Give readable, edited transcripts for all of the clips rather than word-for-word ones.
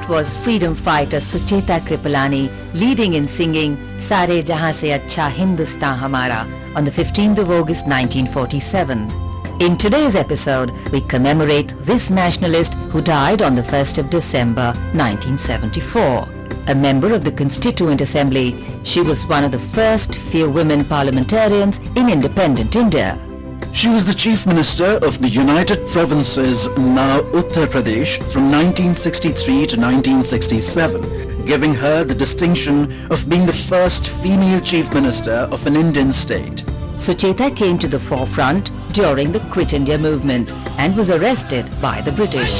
That was freedom fighter Sucheta Kripalani leading in singing Sare Jahan Se Acha Hindustan Hamara on the 15th of August 1947. In today's episode, we commemorate this nationalist who died on the 1st of December 1974. A member of the Constituent Assembly, she was one of the first few women parliamentarians in independent India. She was the Chief Minister of the United Provinces, now Uttar Pradesh, from 1963 to 1967, giving her the distinction of being the first female Chief Minister of an Indian state. Sucheta came to the forefront during the Quit India movement and was arrested by the British.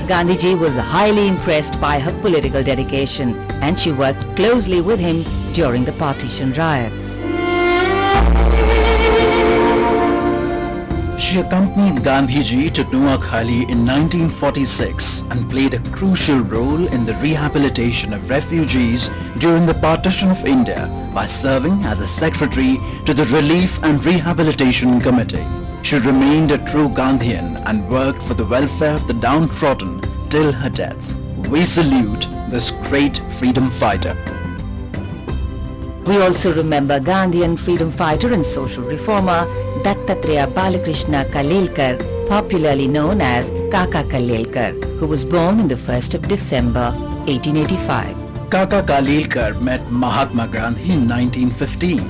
Gandhiji was highly impressed by her political dedication and she worked closely with him during the partition riots. She accompanied Gandhiji to Nuakhali in 1946 and played a crucial role in the rehabilitation of refugees during the partition of India by serving as a secretary to the Relief and Rehabilitation Committee. She remained a true Gandhian and worked for the welfare of the downtrodden till her death. We salute this great freedom fighter. We also remember Gandhian freedom fighter and social reformer Dattatreya Balakrishna Kalelkar, popularly known as Kaka Kalelkar, who was born on the 1st of December 1885. Kaka Kalelkar met Mahatma Gandhi in 1915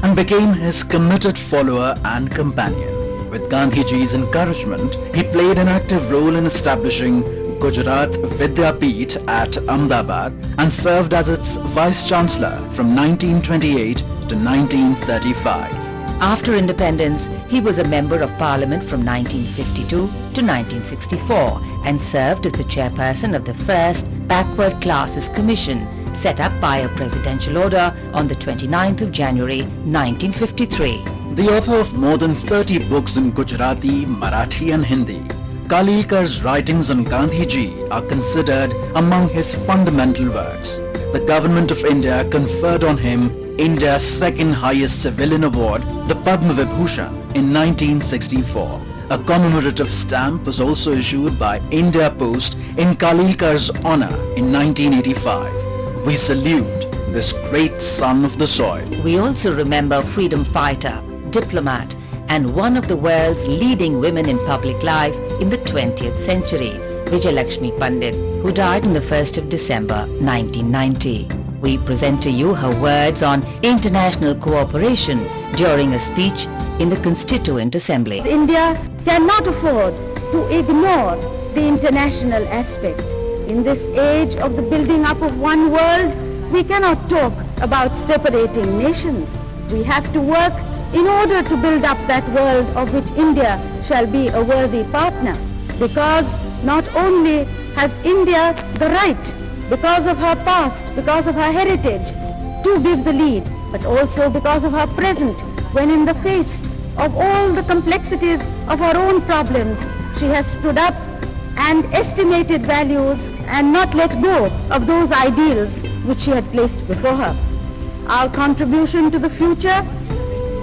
and became his committed follower and companion. With Gandhiji's encouragement, he played an active role in establishing Gujarat Vidyapeeth at Ahmedabad and served as its Vice-Chancellor from 1928 to 1935. After independence, he was a Member of Parliament from 1952 to 1964 and served as the chairperson of the first Backward Classes Commission set up by a presidential order on the 29th of January 1953. The author of more than 30 books in Gujarati, Marathi and Hindi, Kalelkar's writings on Gandhiji are considered among his fundamental works. The Government of India conferred on him India's second highest civilian award, the Padma Vibhushan, in 1964. A commemorative stamp was also issued by India Post in Kalelkar's honor in 1985. We salute this great son of the soil. We also remember freedom fighter, diplomat, and one of the world's leading women in public life in the 20th century, Vijayalakshmi Pandit, who died on the 1st of December 1990. We present to you her words on international cooperation during a speech in the Constituent Assembly. India cannot afford to ignore the international aspect. In this age of the building up of one world, we cannot talk about separating nations. We have to work in order to build up that world of which India shall be a worthy partner. Because not only has India the right, because of her past, because of her heritage, to give the lead, but also because of her present, when in the face of all the complexities of her own problems, she has stood up and estimated values and not let go of those ideals which she had placed before her. Our contribution to the future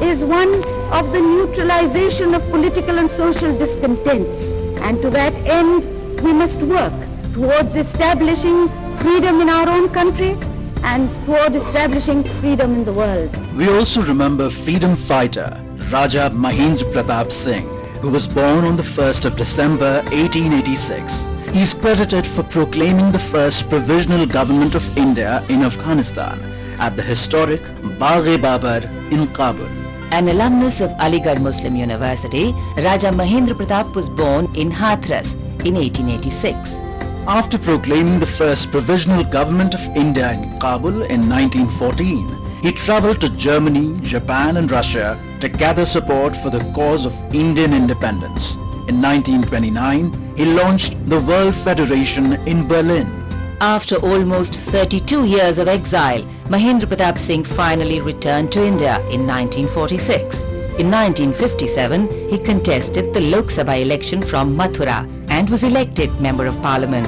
is one of the neutralization of political and social discontents, and to that end we must work towards establishing freedom in our own country and toward establishing freedom in the world. We also remember freedom fighter Raja Mahendra Pratap Singh, who was born on the 1st of December 1886. He is credited for proclaiming the first provisional government of India in Afghanistan at the historic Bagh-e-Babar in Kabul. An alumnus of Aligarh Muslim University, Raja Mahendra Pratap was born in Hathras in 1886. After proclaiming the first provisional government of India in Kabul in 1914, he travelled to Germany, Japan and Russia to gather support for the cause of Indian independence. In 1929, he launched the World Federation in Berlin. After almost 32 years of exile, Mahendra Pratap Singh finally returned to India in 1946. In 1957, he contested the Lok Sabha election from Mathura and was elected Member of Parliament.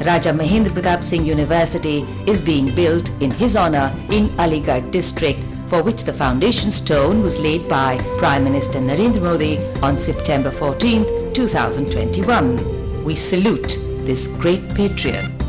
Raja Mahendra Pratap Singh University is being built in his honour in Aligarh district, for which the foundation stone was laid by Prime Minister Narendra Modi on September 14, 2021. We salute this great patriot.